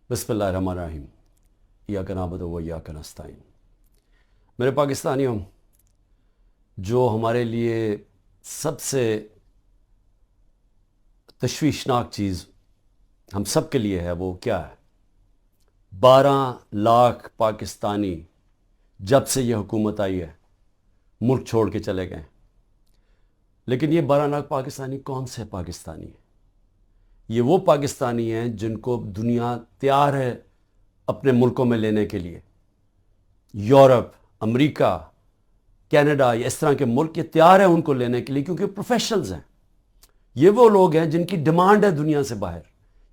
بسم اللہ الرحمن الرحیم ایاک نعبد و ایاک نستعین۔ میرے پاکستانیوں، جو ہمارے لیے سب سے تشویشناک چیز ہم سب کے لیے ہے وہ کیا ہے؟ 12 لاکھ پاکستانی جب سے یہ حکومت آئی ہے ملک چھوڑ کے چلے گئے۔ لیکن یہ 12 لاکھ پاکستانی کون سے پاکستانی ہیں؟ یہ وہ پاکستانی ہیں جن کو دنیا تیار ہے اپنے ملکوں میں لینے کے لیے۔ یورپ، امریکہ، کینیڈا، یا اس طرح کے ملک یہ تیار ہیں ان کو لینے کے لیے، کیونکہ پروفیشنلز ہیں۔ یہ وہ لوگ ہیں جن کی ڈیمانڈ ہے دنیا سے باہر،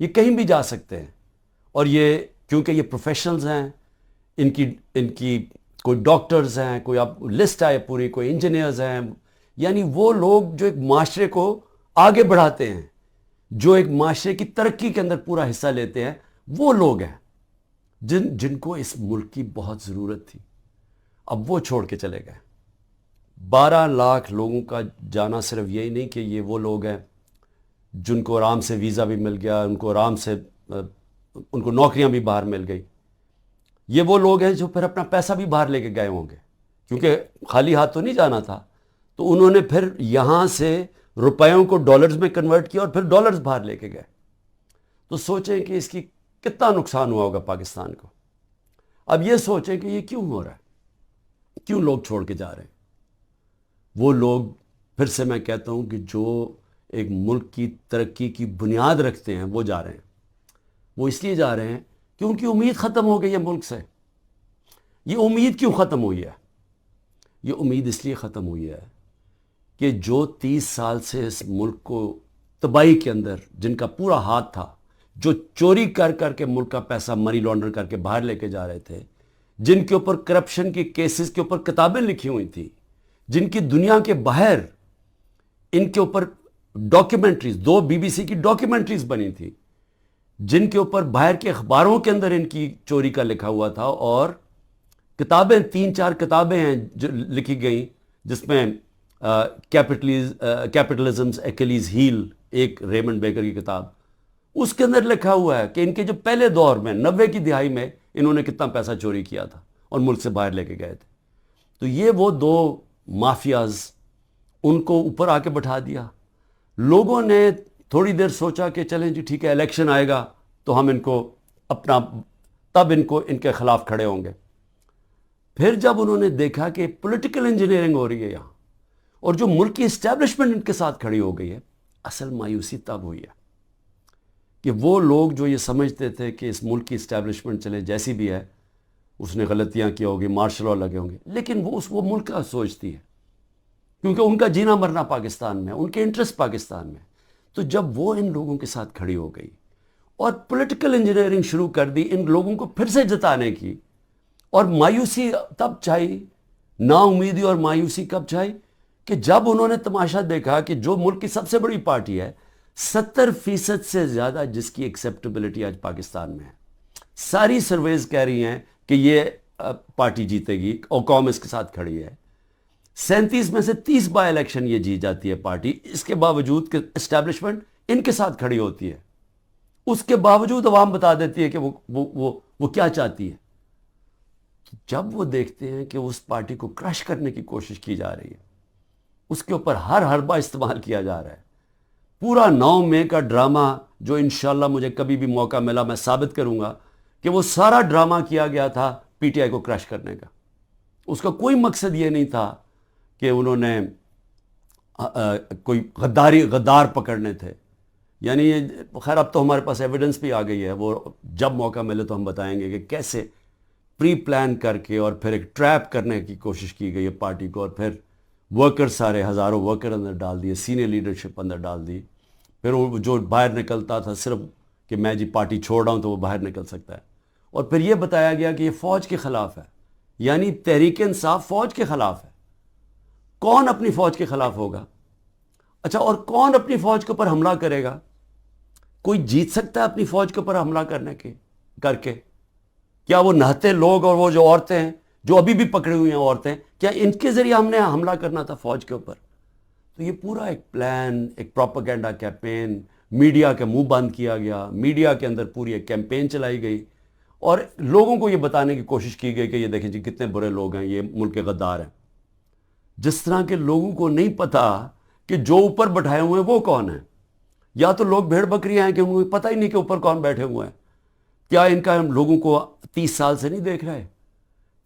یہ کہیں بھی جا سکتے ہیں۔ اور یہ کیونکہ یہ پروفیشنلز ہیں، ان کی کوئی ڈاکٹرز ہیں، کوئی اب لسٹ آئے پوری، کوئی انجینئرز ہیں، یعنی وہ لوگ جو ایک معاشرے کو آگے بڑھاتے ہیں، جو ایک معاشرے کی ترقی کے اندر پورا حصہ لیتے ہیں، وہ لوگ ہیں جن کو اس ملک کی بہت ضرورت تھی۔ اب وہ چھوڑ کے چلے گئے۔ 12 لاکھ لوگوں کا جانا صرف یہی نہیں کہ یہ وہ لوگ ہیں جن کو آرام سے ویزا بھی مل گیا، ان کو آرام سے ان کو نوکریاں بھی باہر مل گئی۔ یہ وہ لوگ ہیں جو پھر اپنا پیسہ بھی باہر لے کے گئے ہوں گے، کیونکہ خالی ہاتھ تو نہیں جانا تھا، تو انہوں نے پھر یہاں سے روپیوں کو ڈالرز میں کنورٹ کیا اور پھر ڈالرز باہر لے کے گئے۔ تو سوچیں کہ اس کی کتنا نقصان ہوا ہوگا پاکستان کو۔ اب یہ سوچیں کہ یہ کیوں ہو رہا ہے، کیوں لوگ چھوڑ کے جا رہے ہیں۔ وہ لوگ، پھر سے میں کہتا ہوں، کہ جو ایک ملک کی ترقی کی بنیاد رکھتے ہیں وہ جا رہے ہیں۔ وہ اس لیے جا رہے ہیں کہ ان کی امید ختم ہو گئی ہے ملک سے۔ یہ امید کیوں ختم ہوئی ہے؟ یہ امید اس لیے ختم ہوئی ہے کہ جو 30 سال سے اس ملک کو تباہی کے اندر جن کا پورا ہاتھ تھا، جو چوری کر کر کے ملک کا پیسہ منی لانڈر کر کے باہر لے کے جا رہے تھے، جن کے اوپر کرپشن کے کیسز کے اوپر کتابیں لکھی ہوئی تھیں، جن کی دنیا کے باہر ان کے اوپر ڈاکیومنٹریز، 2 BBC کی ڈاکیومنٹریز بنی تھی، جن کے اوپر باہر کے اخباروں کے اندر ان کی چوری کا لکھا ہوا تھا، اور کتابیں 3-4 کتابیں ہیں جو لکھی گئیں، جس میں کیپٹلزمز ایکلیز ہیل، ایک ریمنڈ بیکر کی کتاب، اس کے اندر لکھا ہوا ہے کہ ان کے جو پہلے دور میں 90 کی دہائی میں انہوں نے کتنا پیسہ چوری کیا تھا اور ملک سے باہر لے کے گئے تھے۔ تو یہ وہ 2 مافیاز، ان کو اوپر آ کے بٹھا دیا۔ لوگوں نے تھوڑی دیر سوچا کہ چلیں جی ٹھیک ہے، الیکشن آئے گا تو ہم ان کو اپنا، تب ان کے خلاف کھڑے ہوں گے۔ پھر جب انہوں نے دیکھا کہ پولیٹیکل انجینئرنگ ہو رہی ہے یہاں، اور جو ملک کی اسٹیبلشمنٹ ان کے ساتھ کھڑی ہو گئی ہے، اصل مایوسی تب ہوئی ہے کہ وہ لوگ جو یہ سمجھتے تھے کہ اس ملک کی اسٹیبلشمنٹ چلے جیسی بھی ہے، اس نے غلطیاں کی ہوگی، مارشل لا لگے ہوں گے، لیکن وہ ملک کا سوچتی ہے، کیونکہ ان کا جینا مرنا پاکستان میں، ان کے انٹرسٹ پاکستان میں۔ تو جب وہ ان لوگوں کے ساتھ کھڑی ہو گئی اور پولیٹیکل انجینئرنگ شروع کر دی ان لوگوں کو پھر سے جتانے کی، اور مایوسی تب چھائی، نا امیدی اور مایوسی کب چھائی کہ جب انہوں نے تماشا دیکھا کہ جو ملک کی سب سے بڑی پارٹی ہے، 70% سے زیادہ جس کی ایکسیپٹیبلٹی آج پاکستان میں ہے، ساری سرویز کہہ رہی ہیں کہ یہ پارٹی جیتے گی اور قوم اس کے ساتھ کھڑی ہے، 37 میں سے 30 بائی الیکشن یہ جیت جاتی ہے پارٹی، اس کے باوجود کہ اسٹیبلشمنٹ ان کے ساتھ کھڑی ہوتی ہے، اس کے باوجود عوام بتا دیتی ہے کہ وہ کیا چاہتی ہے۔ جب وہ دیکھتے ہیں کہ اس پارٹی کو کرش کرنے کی کوشش کی جا رہی ہے، اس کے اوپر ہر حربہ استعمال کیا جا رہا ہے، پورا 9 مئی کا ڈرامہ جو انشاءاللہ مجھے کبھی بھی موقع ملا میں ثابت کروں گا کہ وہ سارا ڈرامہ کیا گیا تھا PTI کو کرش کرنے کا۔ اس کا کوئی مقصد یہ نہیں تھا کہ انہوں نے کوئی غدار پکڑنے تھے، یعنی خیر اب تو ہمارے پاس ایویڈنس بھی آ گئی ہے، وہ جب موقع ملے تو ہم بتائیں گے کہ کیسے پری پلان کر کے اور پھر ایک ٹریپ کرنے کی کوشش کی گئی ہے پارٹی کو، اور پھر ورکر سارے ہزاروں ورکر اندر ڈال دیے، سینئر لیڈرشپ اندر ڈال دی، پھر وہ جو باہر نکلتا تھا صرف کہ میں جی پارٹی چھوڑ رہا ہوں تو وہ باہر نکل سکتا ہے، اور پھر یہ بتایا گیا کہ یہ فوج کے خلاف ہے، یعنی تحریک انصاف فوج کے خلاف ہے۔ کون اپنی فوج کے خلاف ہوگا؟ اچھا، اور کون اپنی فوج کے اوپر حملہ کرے گا؟ کوئی جیت سکتا ہے اپنی فوج کے اوپر حملہ کر کے؟ کیا وہ نہتے لوگ اور وہ جو عورتیں ہیں جو ابھی بھی پکڑی ہوئی ہیں عورتیں، کیا ان کے ذریعے ہم نے حملہ کرنا تھا فوج کے اوپر؟ تو یہ پورا ایک پلان، ایک پروپیگنڈا کیمپین، میڈیا کا منہ بند کیا گیا، میڈیا کے اندر پوری ایک کیمپین چلائی گئی اور لوگوں کو یہ بتانے کی کوشش کی گئی کہ یہ دیکھیں جی کتنے برے لوگ ہیں، یہ ملک کے غدار ہیں. جس طرح کے لوگوں کو نہیں پتا کہ جو اوپر بٹھائے ہوئے ہیں وہ کون ہیں. یا تو لوگ بھیڑ بکریاں ہیں کہ انہیں پتہ ہی نہیں کہ اوپر کون بیٹھے ہوئے ہیں. کیا ان کا ہم لوگوں کو 30 سال سے نہیں دیکھ رہے؟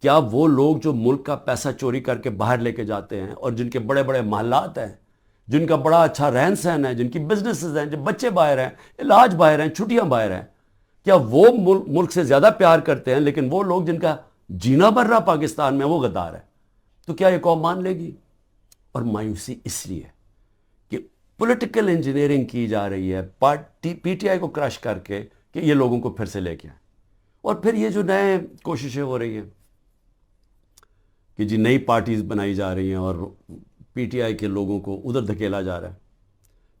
کیا وہ لوگ جو ملک کا پیسہ چوری کر کے باہر لے کے جاتے ہیں اور جن کے بڑے بڑے محلات ہیں، جن کا بڑا اچھا رہن سہن ہے، جن کی بزنسز ہیں، جو بچے باہر ہیں، علاج باہر ہیں، چھٹیاں باہر ہیں، کیا وہ ملک سے زیادہ پیار کرتے ہیں؟ لیکن وہ لوگ جن کا جینا بھر رہا پاکستان میں وہ غدار ہے. تو کیا یہ قوم مان لے گی؟ اور مایوسی اس لیے کہ پولیٹیکل انجینئرنگ کی جا رہی ہے پی ٹی آئی کو کرش کر کے کہ یہ لوگوں کو پھر سے لے کے آئیں. اور پھر یہ جو نئے کوششیں ہو رہی ہیں کہ جی نئی پارٹیز بنائی جا رہی ہیں اور پی ٹی آئی کے لوگوں کو ادھر دھکیلا جا رہا ہے،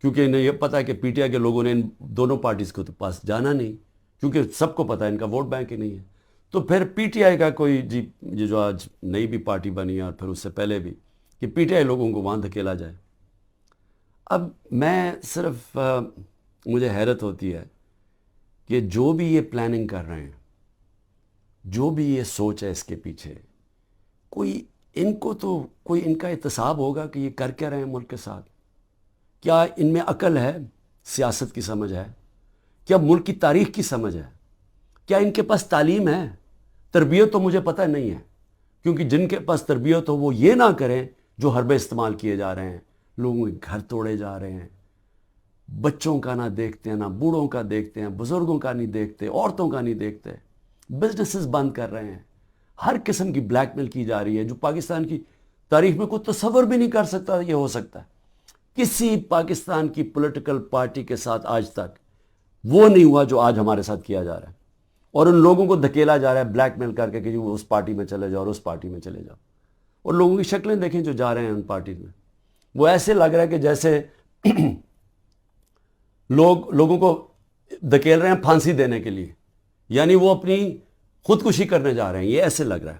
کیونکہ انہیں یہ پتہ ہے کہ پی ٹی آئی کے لوگوں نے ان دونوں پارٹیز کو تو پاس جانا نہیں، کیونکہ سب کو پتہ ہے ان کا ووٹ بینک ہی نہیں ہے. تو پھر پی ٹی آئی کا کوئی جی یہ جو آج نئی بھی پارٹی بنی ہے اور پھر اس سے پہلے بھی کہ پی ٹی آئی لوگوں کو وہاں دھکیلا جائے. اب میں صرف مجھے حیرت ہوتی ہے کہ جو بھی یہ پلاننگ کر رہے ہیں، جو بھی یہ سوچ ہے اس کے پیچھے، کوئی ان کو تو کوئی ان کا احتساب ہوگا کہ یہ کر کے رہے ہیں ملک کے ساتھ. کیا ان میں عقل ہے، سیاست کی سمجھ ہے؟ کیا ملک کی تاریخ کی سمجھ ہے؟ کیا ان کے پاس تعلیم ہے؟ تربیت تو مجھے پتہ نہیں ہے، کیونکہ جن کے پاس تربیت ہو وہ یہ نہ کریں جو حربے استعمال کیے جا رہے ہیں. لوگوں کے گھر توڑے جا رہے ہیں، بچوں کا نہ دیکھتے ہیں، نہ بوڑھوں کا دیکھتے ہیں، بزرگوں کا نہیں دیکھتے، عورتوں کا نہیں دیکھتے، بزنسز بند کر رہے ہیں، ہر قسم کی بلیک میل کی جا رہی ہے جو پاکستان کی تاریخ میں کوئی تصور بھی نہیں کر سکتا یہ ہو سکتا ہے. کسی پاکستان کی پولیٹیکل پارٹی کے ساتھ آج تک وہ نہیں ہوا جو آج ہمارے ساتھ کیا جا رہا ہے. اور ان لوگوں کو دھکیلا جا رہا ہے بلیک میل کر کے کہ وہ اس پارٹی میں چلے جاؤ اور اس پارٹی میں چلے جاؤ. اور لوگوں کی شکلیں دیکھیں جو جا رہے ہیں ان پارٹیز میں، وہ ایسے لگ رہا ہے کہ جیسے لوگوں کو دھکیل رہے ہیں پھانسی دینے کے لیے، یعنی وہ اپنی خودکشی کرنے جا رہے ہیں. یہ ایسے لگ رہا ہے،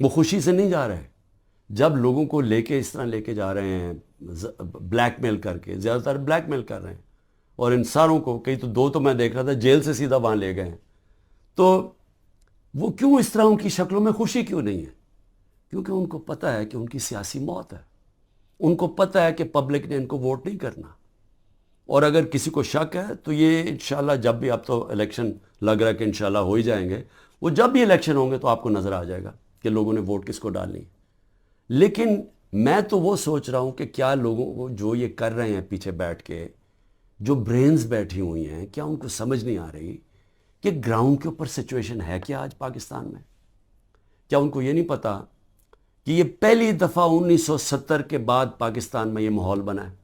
وہ خوشی سے نہیں جا رہے. جب لوگوں کو لے کے اس طرح لے کے جا رہے ہیں بلیک میل کر کے، زیادہ تر بلیک میل کر رہے ہیں، اور ان ساروں کو کئی تو دو تو میں دیکھ رہا تھا جیل سے سیدھا وہاں لے گئے ہیں. تو وہ کیوں اس طرح ان کی شکلوں میں خوشی کیوں نہیں ہے؟ کیونکہ ان کو پتہ ہے کہ ان کی سیاسی موت ہے. ان کو پتہ ہے کہ پبلک نے ان کو ووٹ نہیں کرنا. اور اگر کسی کو شک ہے تو یہ انشاءاللہ جب بھی، اب تو الیکشن لگ رہا ہے کہ انشاءاللہ ہو ہی جائیں گے، وہ جب بھی الیکشن ہوں گے تو آپ کو نظر آ جائے گا کہ لوگوں نے ووٹ کس کو ڈالنی. لیکن میں تو وہ سوچ رہا ہوں کہ کیا لوگوں کو جو یہ کر رہے ہیں پیچھے بیٹھ کے، جو برینز بیٹھی ہوئی ہیں، کیا ان کو سمجھ نہیں آ رہی کہ گراؤنڈ کے اوپر سچویشن ہے کیا آج پاکستان میں؟ کیا ان کو یہ نہیں پتا کہ یہ پہلی دفعہ 1970 کے بعد پاکستان میں یہ ماحول بنا ہے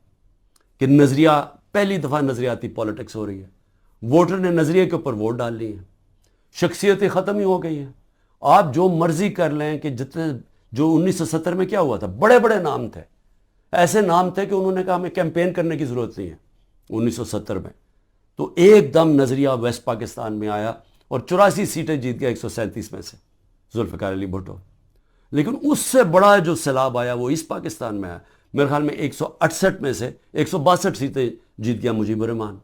کہ نظریہ، پہلی دفعہ نظریاتی پولیٹکس ہو رہی ہے. ووٹر نے نظریے کے اوپر ووٹ ڈال لی ہیں، شخصیتیں ختم ہی ہو گئی ہیں. آپ جو مرضی کر لیں کہ جتنے جو 1970 میں کیا ہوا تھا، بڑے بڑے نام تھے، ایسے نام تھے کہ انہوں نے کہا ہمیں کیمپین کرنے کی ضرورت نہیں ہے 1970 میں. تو ایک دم نظریہ ویسٹ پاکستان میں آیا اور 84 سیٹیں جیت گیا 137 میں سے ذوالفقار علی بھٹو. لیکن اس سے بڑا جو سیلاب آیا وہ اس پاکستان میں آیا. میرے خیال میں 168 میں سے 162 سیٹیں جیت گیا مجیب الرحمان.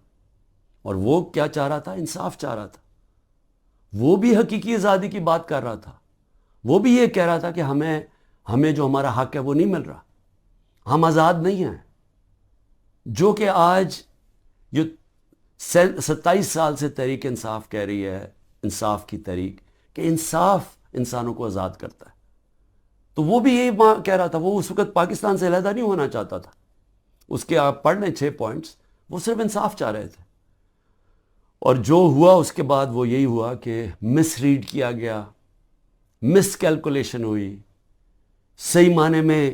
اور وہ کیا چاہ رہا تھا؟ انصاف چاہ رہا تھا. وہ بھی حقیقی آزادی کی بات کر رہا تھا. وہ بھی یہ کہہ رہا تھا کہ ہمیں جو ہمارا حق ہے وہ نہیں مل رہا، ہم آزاد نہیں ہیں. جو کہ آج یہ 27 سال سے تحریک انصاف کہہ رہی ہے، انصاف کی تحریک، کہ انصاف انسانوں کو آزاد کرتا ہے. تو وہ بھی یہی کہہ رہا تھا. وہ اس وقت پاکستان سے علیحدہ نہیں ہونا چاہتا تھا. اس کے آپ پڑھ لیں 6 پوائنٹس، وہ صرف انصاف چاہ رہے تھے. اور جو ہوا اس کے بعد وہ یہی ہوا کہ مس ریڈ کیا گیا، مس کیلکولیشن ہوئی، صحیح معنی میں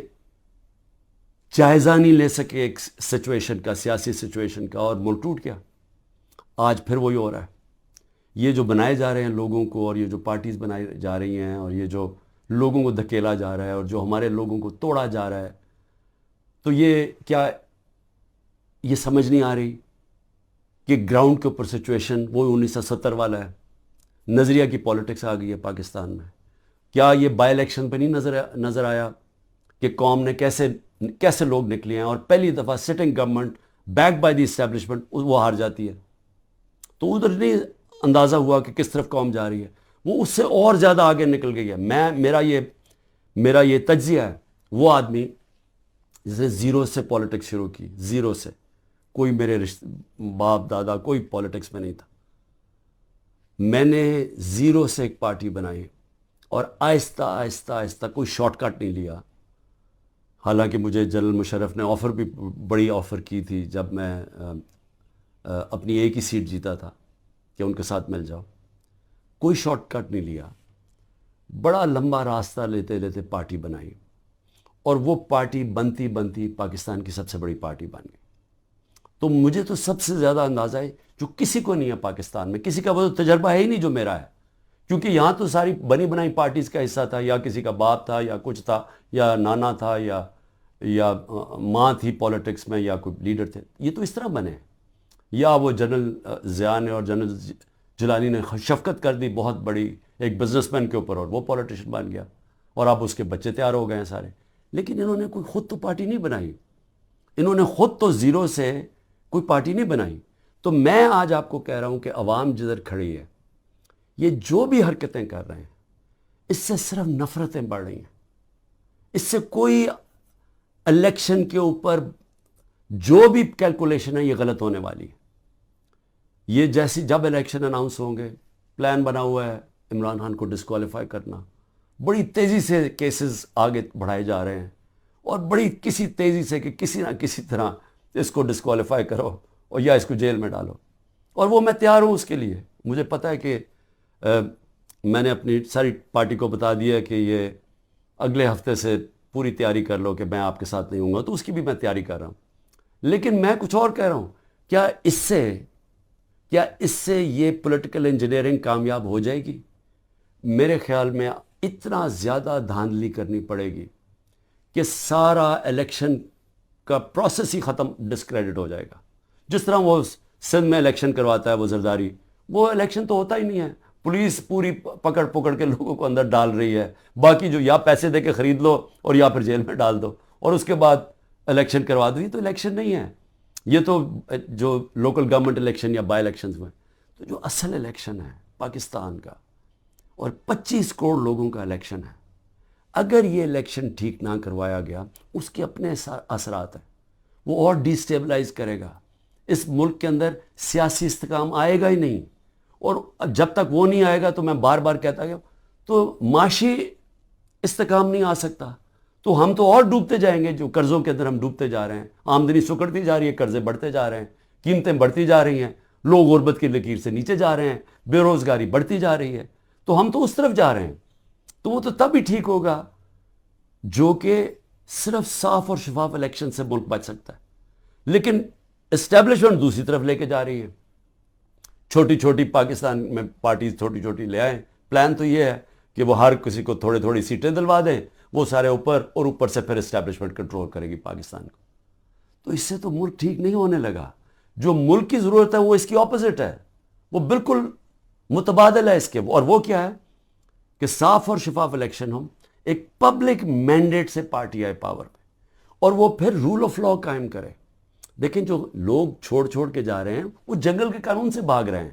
جائزہ نہیں لے سکے ایک سچویشن کا، سیاسی سچویشن کا، اور ملک ٹوٹ گیا. آج پھر وہی ہو رہا ہے. یہ جو بنائے جا رہے ہیں لوگوں کو، اور یہ جو پارٹیز بنائی جا رہی ہیں، اور یہ جو لوگوں کو دھکیلا جا رہا ہے، اور جو ہمارے لوگوں کو توڑا جا رہا ہے، تو یہ کیا یہ سمجھ نہیں آ رہی کہ گراؤنڈ کے اوپر سچویشن وہ 1970 والا ہے. نظریہ کی پولیٹکس آ گئی ہے پاکستان میں. کیا یہ بائی الیکشن پہ نہیں نظر آیا کہ قوم نے کیسے لوگ نکلے ہیں، اور پہلی دفعہ sitting government back by the establishment, وہ ہار جاتی ہے. تو ادھر نہیں اندازہ ہوا کہ کس طرف قوم جا رہی ہے، وہ اس سے اور زیادہ آگے نکل گئی ہے. میرا یہ تجزیہ ہے. وہ آدمی جس نے زیرو سے پالیٹکس شروع کی، زیرو سے، کوئی میرے باپ دادا کوئی پالیٹکس میں نہیں تھا. میں نے زیرو سے ایک پارٹی بنائی اور آہستہ آہستہ آہستہ، کوئی شارٹ کٹ نہیں لیا. حالانکہ مجھے جنرل مشرف نے آفر بھی بڑی آفر کی تھی جب میں اپنی ایک ہی سیٹ جیتا تھا کہ ان کے ساتھ مل جاؤ. کوئی شارٹ کٹ نہیں لیا، بڑا لمبا راستہ لیتے لیتے پارٹی بنائی، اور وہ پارٹی بنتی بنتی پاکستان کی سب سے بڑی پارٹی بن گئی. تو مجھے تو سب سے زیادہ اندازہ ہے جو کسی کو نہیں ہے پاکستان میں، کسی کا وہ تجربہ ہے ہی نہیں جو میرا ہے. کیونکہ یہاں تو ساری بنی بنائی پارٹیز کا حصہ تھا، یا کسی کا باپ تھا یا کچھ تھا، یا نانا تھا یا ماں تھی پالیٹکس میں، یا کوئی لیڈر تھے. یہ تو اس طرح بنے. یا وہ جنرل ضیاء نے اور جنرل جیلانی نے شفقت کر دی بہت بڑی ایک بزنس مین کے اوپر، اور وہ پولیٹیشین بن گیا، اور اب اس کے بچے تیار ہو گئے ہیں سارے. لیکن انہوں نے کوئی خود تو پارٹی نہیں بنائی، انہوں نے خود تو زیرو سے کوئی پارٹی نہیں بنائی. تو میں آج آپ کو کہہ رہا ہوں کہ عوام جدھر کھڑی ہے، یہ جو بھی حرکتیں کر رہے ہیں، اس سے صرف نفرتیں بڑھ رہی ہیں. اس سے کوئی الیکشن کے اوپر جو بھی کیلکولیشن ہے یہ غلط ہونے والی ہے. یہ جیسی جب الیکشن اناؤنس ہوں گے، پلان بنا ہوا ہے عمران خان کو ڈسکوالیفائی کرنا. بڑی تیزی سے کیسز آگے بڑھائے جا رہے ہیں، اور بڑی کسی تیزی سے کہ کسی نہ کسی طرح اس کو ڈسکوالیفائی کرو اور یا اس کو جیل میں ڈالو. اور وہ میں تیار ہوں اس کے لیے. مجھے پتہ ہے کہ میں نے اپنی ساری پارٹی کو بتا دیا کہ یہ اگلے ہفتے سے پوری تیاری کر لو کہ میں آپ کے ساتھ نہیں ہوں گا، تو اس کی بھی میں تیاری کر رہا ہوں. لیکن میں کچھ اور کہہ رہا ہوں، کیا اس سے یہ پولیٹیکل انجینئرنگ کامیاب ہو جائے گی؟ میرے خیال میں اتنا زیادہ دھاندلی کرنی پڑے گی کہ سارا الیکشن کا پروسیس ہی ختم، ڈسکریڈٹ ہو جائے گا. جس طرح وہ سندھ میں الیکشن کرواتا ہے وہ زرداری، وہ الیکشن تو ہوتا ہی نہیں ہے. پولیس پوری پکڑ کے لوگوں کو اندر ڈال رہی ہے، باقی جو یا پیسے دے کے خرید لو اور یا پھر جیل میں ڈال دو، اور اس کے بعد الیکشن کروا دو. یہ تو الیکشن نہیں ہے، یہ تو جو لوکل گورنمنٹ الیکشن یا بائی الیکشنز میں. تو جو اصل الیکشن ہے پاکستان کا، اور 25 کروڑ لوگوں کا الیکشن ہے، اگر یہ الیکشن ٹھیک نہ کروایا گیا، اس کے اپنے اثرات ہیں. وہ اور ڈی اسٹیبلائز کرے گا. اس ملک کے اندر سیاسی استحکام آئے گا ہی نہیں، اور جب تک وہ نہیں آئے گا تو میں بار بار کہتا گیا تو معاشی استحکام نہیں آ سکتا. تو ہم تو اور ڈوبتے جائیں گے، جو قرضوں کے اندر ہم ڈوبتے جا رہے ہیں. آمدنی سکڑتی جا رہی ہے، قرضے بڑھتے جا رہے ہیں، قیمتیں بڑھتی جا رہی ہیں، لوگ غربت کی لکیر سے نیچے جا رہے ہیں، بے روزگاری بڑھتی جا رہی ہے. تو ہم تو اس طرف جا رہے ہیں. تو وہ تو تب ہی ٹھیک ہوگا جو کہ صرف صاف اور شفاف الیکشن سے ملک بچ سکتا ہے. لیکن اسٹیبلشمنٹ دوسری طرف لے کے جا رہی ہے. چھوٹی چھوٹی پاکستان میں پارٹیز چھوٹی چھوٹی لے آئیں. پلان تو یہ ہے کہ وہ ہر کسی کو تھوڑی سیٹیں دلوا دیں، وہ سارے اوپر، اور اوپر سے پھر اسٹیبلشمنٹ کنٹرول کرے گی پاکستان کو. تو اس سے تو ملک ٹھیک نہیں ہونے لگا. جو ملک کی ضرورت ہے وہ اس کی اپوزٹ ہے، وہ بالکل متبادل ہے اس کے. اور وہ کیا ہے کہ صاف اور شفاف الیکشن ہوں، ایک پبلک مینڈیٹ سے پارٹی آئے پاور پہ، اور وہ پھر رول آف لا قائم کرے. دیکھیں جو لوگ چھوڑ کے جا رہے ہیں وہ جنگل کے قانون سے بھاگ رہے ہیں.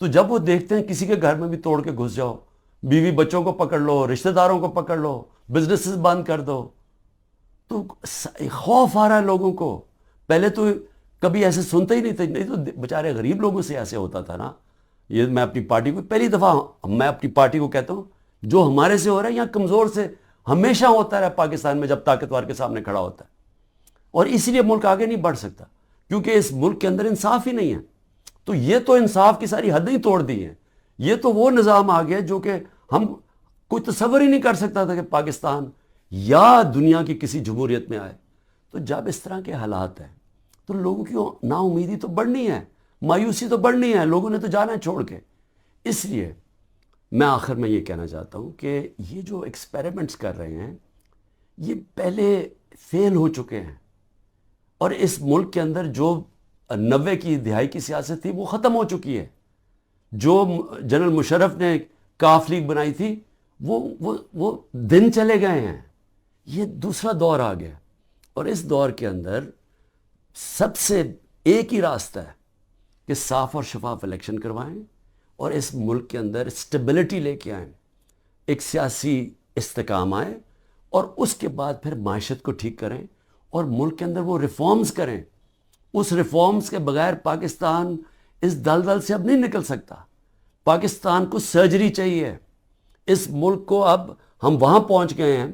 تو جب وہ دیکھتے ہیں کسی کے گھر میں بھی توڑ کے گھس جاؤ، بیوی بچوں کو پکڑ لو، رشتہ داروں کو پکڑ لو، بزنسز بند کر دو، تو خوف آ رہا ہے لوگوں کو. پہلے تو کبھی ایسے سنتے ہی نہیں تھے، نہیں تو بیچارے غریب لوگوں سے ایسے ہوتا تھا نا. یہ میں اپنی پارٹی کو پہلی دفعہ میں اپنی پارٹی کو کہتا ہوں، جو ہمارے سے ہو رہا ہے یا کمزور سے ہمیشہ ہوتا رہا پاکستان میں جب طاقتور کے سامنے کھڑا ہوتا ہے. اور اسی لیے ملک آگے نہیں بڑھ سکتا، کیونکہ اس ملک کے اندر انصاف ہی نہیں ہے. تو یہ تو انصاف کی ساری حدیں ہی توڑ دی ہیں. یہ تو وہ نظام آ گیا جو کہ ہم کوئی تصور ہی نہیں کر سکتا تھا کہ پاکستان یا دنیا کی کسی جمہوریت میں آئے. تو جب اس طرح کے حالات ہیں تو لوگوں کی نا امیدی تو بڑھنی ہے، مایوسی تو بڑھنی ہے، لوگوں نے تو جانا ہے چھوڑ کے. اس لیے میں آخر میں یہ کہنا چاہتا ہوں کہ یہ جو ایکسپیریمنٹس کر رہے ہیں یہ پہلے فیل ہو چکے ہیں، اور اس ملک کے اندر جو 90 کی دہائی کی سیاست تھی وہ ختم ہو چکی ہے. جو جنرل مشرف نے کاف لیگ بنائی تھی وہ دن چلے گئے ہیں. یہ دوسرا دور آ گیا، اور اس دور کے اندر سب سے ایک ہی راستہ ہے کہ صاف اور شفاف الیکشن کروائیں اور اس ملک کے اندر اسٹیبلٹی لے کے آئیں، ایک سیاسی استحکام آئے، اور اس کے بعد پھر معیشت کو ٹھیک کریں اور ملک کے اندر وہ ریفارمز کریں۔ اس ریفارمز کے بغیر پاکستان اس دلدل سے اب نہیں نکل سکتا۔ پاکستان کو سرجری چاہیے۔ اس ملک کو اب ہم وہاں پہنچ گئے ہیں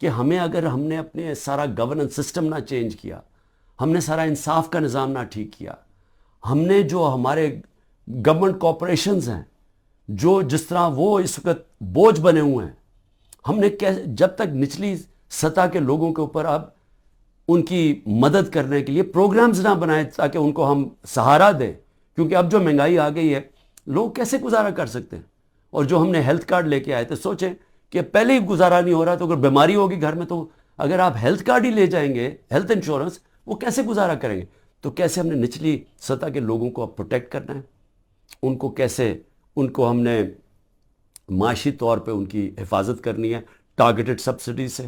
کہ ہمیں اگر ہم نے اپنے سارا گورننس سسٹم نہ چینج کیا، ہم نے سارا انصاف کا نظام نہ ٹھیک کیا، ہم نے جو ہمارے گورنمنٹ کارپوریشنز ہیں جو جس طرح وہ اس وقت بوجھ بنے ہوئے ہیں، ہم نے جب تک نچلی سطح کے لوگوں کے اوپر اب ان کی مدد کرنے کے لیے پروگرامز نہ بنائے تاکہ ان کو ہم سہارا دیں، کیونکہ اب جو مہنگائی آ گئی ہے لوگ کیسے گزارا کر سکتے ہیں؟ اور جو ہم نے ہیلتھ کارڈ لے کے آئے تھے، سوچیں کہ پہلے ہی گزارا نہیں ہو رہا تو اگر بیماری ہوگی گھر میں تو اگر آپ ہیلتھ کارڈ ہی لے جائیں گے، ہیلتھ انشورنس، وہ کیسے گزارا کریں گے؟ تو کیسے ہم نے نچلی سطح کے لوگوں کو اب پروٹیکٹ کرنا ہے، ان کو کیسے ان کو ہم نے معاشی طور پہ ان کی حفاظت کرنی ہے ٹارگیٹڈ سبسڈی سے،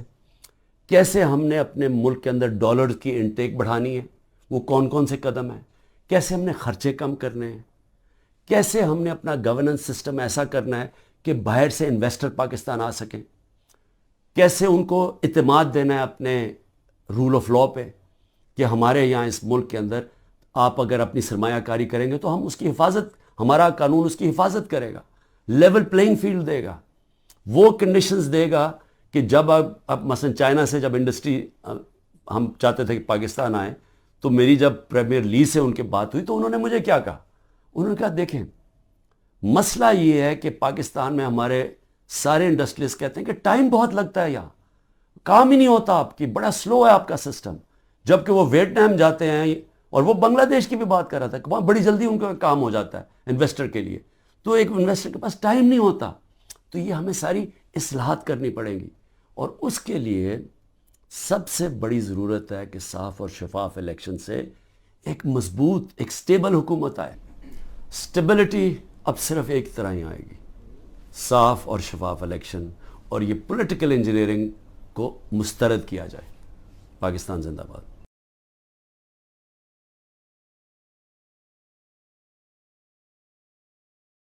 کیسے ہم نے اپنے ملک کے اندر ڈالر کی انٹیک بڑھانی ہے، وہ کون کون سے قدم ہیں، کیسے ہم نے خرچے کم کرنے ہیں، کیسے ہم نے اپنا گورننس سسٹم ایسا کرنا ہے کہ باہر سے انویسٹر پاکستان آ سکیں، کیسے ان کو اعتماد دینا ہے اپنے رول آف لاء پہ کہ ہمارے یہاں اس ملک کے اندر آپ اگر اپنی سرمایہ کاری کریں گے تو ہم اس کی حفاظت، ہمارا قانون اس کی حفاظت کرے گا، لیول پلینگ فیلڈ دے گا، وہ کنڈیشنز دے گا کہ جب اب مثلا چائنا سے جب انڈسٹری ہم چاہتے تھے کہ پاکستان آئے تو میری جب پریمیئر لی سے ان کے بات ہوئی تو انہوں نے مجھے کیا کہا؟ انہوں نے کہا دیکھیں مسئلہ یہ ہے کہ پاکستان میں ہمارے سارے انڈسٹریز کہتے ہیں کہ ٹائم بہت لگتا ہے، یہاں کام ہی نہیں ہوتا، آپ کی بڑا سلو ہے آپ کا سسٹم، جبکہ وہ ویتنام جاتے ہیں اور وہ بنگلہ دیش کی بھی بات کر رہا تھا کہ وہاں بڑی جلدی ان کا کام ہو جاتا ہے انویسٹر کے لیے، تو ایک انویسٹر کے پاس ٹائم نہیں ہوتا، تو یہ ہمیں ساری اصلاحات کرنی پڑیں گی، اور اس کے لیے سب سے بڑی ضرورت ہے کہ صاف اور شفاف الیکشن سے ایک مضبوط ایک سٹیبل حکومت آئے۔ سٹیبلٹی اب صرف ایک طرح ہی آئے گی، صاف اور شفاف الیکشن، اور یہ پولیٹیکل انجینئرنگ کو مسترد کیا جائے۔ پاکستان زندہ باد۔